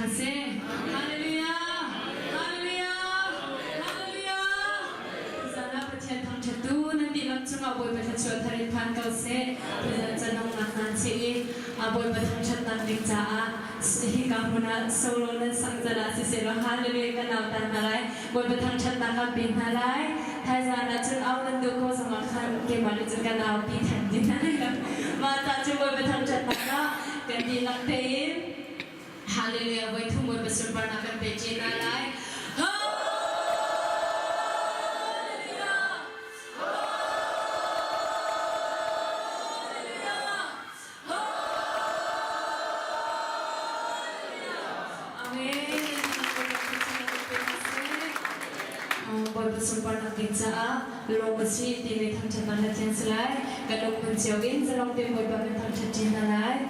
Tase. Hallelujah. Hallelujah. Hallelujah. Sana percaya tang chatu nanti lam cuma boy bercakap hari pan kau se. Jangan nak nanti boy bercakap tang dikca. Sehingga muna solo dan sang jana siselo Hallelujah kenal tan halai. Boy bercakap tang kapin halai. Hai sana cun awal tu kau sama kan kembali cun kenal pitan di mana. Mata cun boy bercakap tang ganti laktein. Hallelujah, boy tumor bersumpah akan pecina lai. Boy bersumpah nak kinsa, long masih di medan cakap hatian selai, kalau penciawin selong tim boy bangun cakap cinta lai.